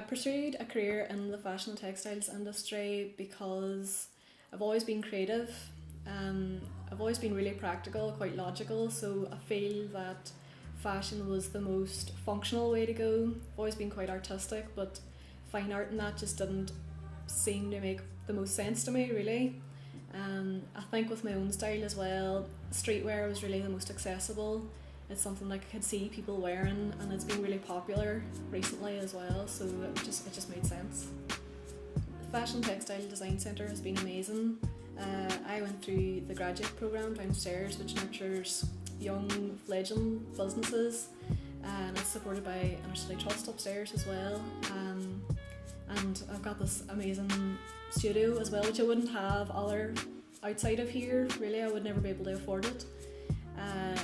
I pursued a career in the fashion and textiles industry because I've always been creative. I've always been really practical, quite logical, so I feel that fashion was the most functional way to go. I've always been quite artistic, but fine art and that just didn't seem to make the most sense to me, really. I think with my own style as well, streetwear was really the most accessible. It's something like I could see people wearing, and it's been really popular recently as well, so it just made sense. The Fashion Textile Design Centre has been amazing. I went through the graduate programme downstairs, which nurtures young fledgling businesses, and it's supported by InterCity Trust upstairs as well. And I've got this amazing studio as well, which I wouldn't have outside of here. Really, I would never be able to afford it.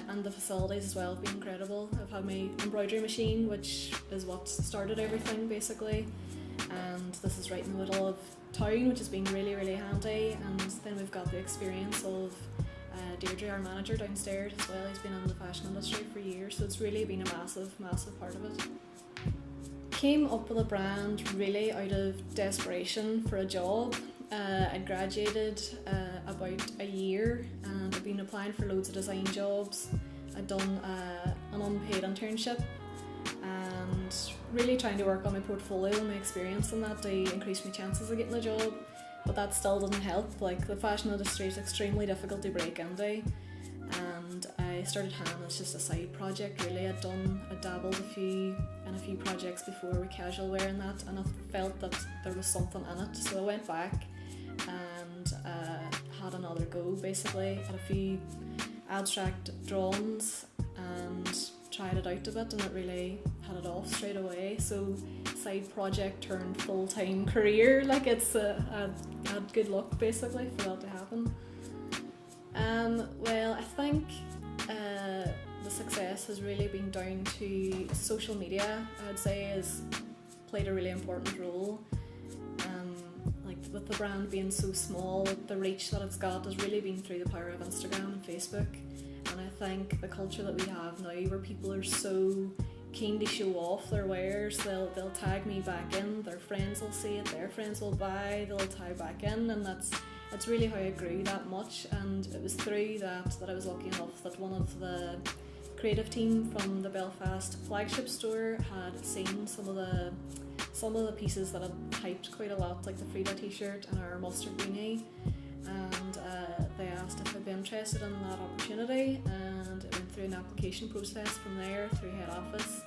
And the facilities as well have been incredible. I've had my embroidery machine, which is what started everything basically, and this is right in the middle of town, which has been really, really handy. And then we've got the experience of Deirdre, our manager downstairs as well. He's been in the fashion industry for years, so it's really been a massive, massive part of it. Came up with a brand really out of desperation for a job. I'd graduated about a year, and I'd been applying for loads of design jobs. I'd done an unpaid internship and really trying to work on my portfolio and my experience in that to increase my chances of getting a job, but that still doesn't help. Like, the fashion industry is extremely difficult to break into, and I started Han as just a side project really. I'd dabbled in a few projects before with casual wear and that, and I felt that there was something in it, so I went back and had another go basically at a few abstract drawings and tried it out a bit, and it really had it off straight away. So side project turned full-time career, like it's had good luck basically for that to happen. Well, I think the success has really been down to social media. I'd say has played a really important role. Like, with the brand being so small, the reach that it's got has really been through the power of Instagram and Facebook. And I think the culture that we have now, where people are so keen to show off their wares, they'll tag me back in, their friends will see it, their friends will buy, they'll tag back in, and that's really how I grew that much. And it was through that I was lucky enough that one of the creative team from the Belfast flagship store had seen some of the pieces that I'd hyped quite a lot, like the Frida t-shirt and our mustard beanie, and they asked if I'd be interested in that opportunity, and it went through an application process from there through head office,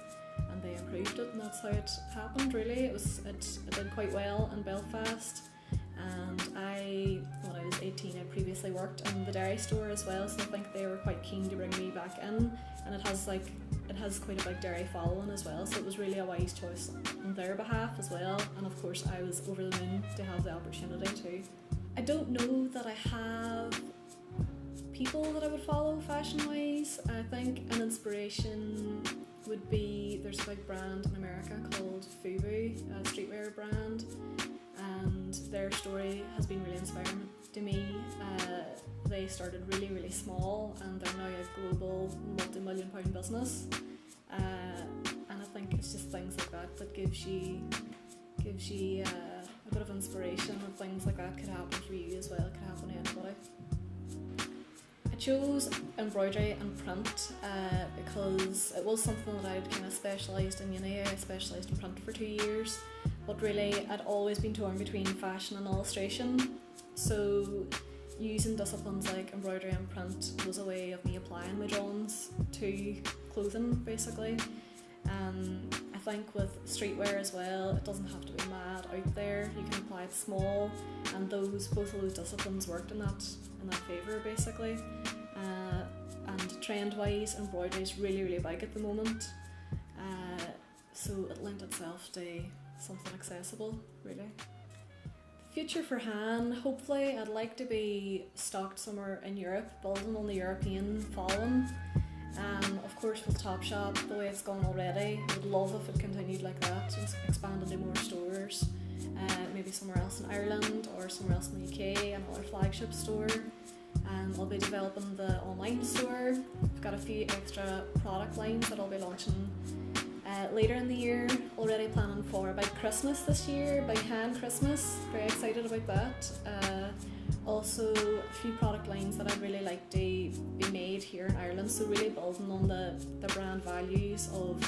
and they approved it, and that's how it happened really. It did quite well in Belfast, and when I was 18, I previously worked in the dairy store as well, so I think they were quite keen to bring me back in, and it has quite a big dairy following as well, so it was really a wise choice on their behalf as well, and of course I was over the moon to have the opportunity too. I don't know that I have people that I would follow fashion-wise. I think an inspiration would be, there's a big brand in America called FUBU, a streetwear brand, and their story has been really inspiring to me. They started really, really small, and they're now a global multi-million pound business, and I think it's just things like that gives you a bit of inspiration, and things like that could happen for you as well. It could happen to anybody. I chose embroidery and print because it was something that I'd kind of specialised in uni. I specialised in print for 2 years, but really I'd always been torn between fashion and illustration, so using disciplines like embroidery and print was a way of me applying my drawings to clothing basically. I think with streetwear as well, it doesn't have to be mad out there, you can apply it small, and both of those disciplines worked in that favour basically. And trend wise, embroidery is really, really big at the moment, so it lent itself to something accessible really. Future for Han, hopefully I'd like to be stocked somewhere in Europe, building on the European following. Of course with Topshop, the way it's gone already, I would love if it continued like that, and expand into more stores, maybe somewhere else in Ireland or somewhere else in the UK, another flagship store. I'll be developing the online store. I've got a few extra product lines that I'll be launching Later in the year, already planning for by Christmas this year, by hand Christmas. Very excited about that. Also, a few product lines that I'd really like to be made here in Ireland. So really building on the brand values of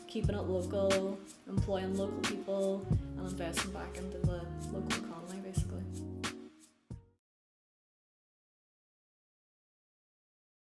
keeping it local, employing local people, and investing back into the local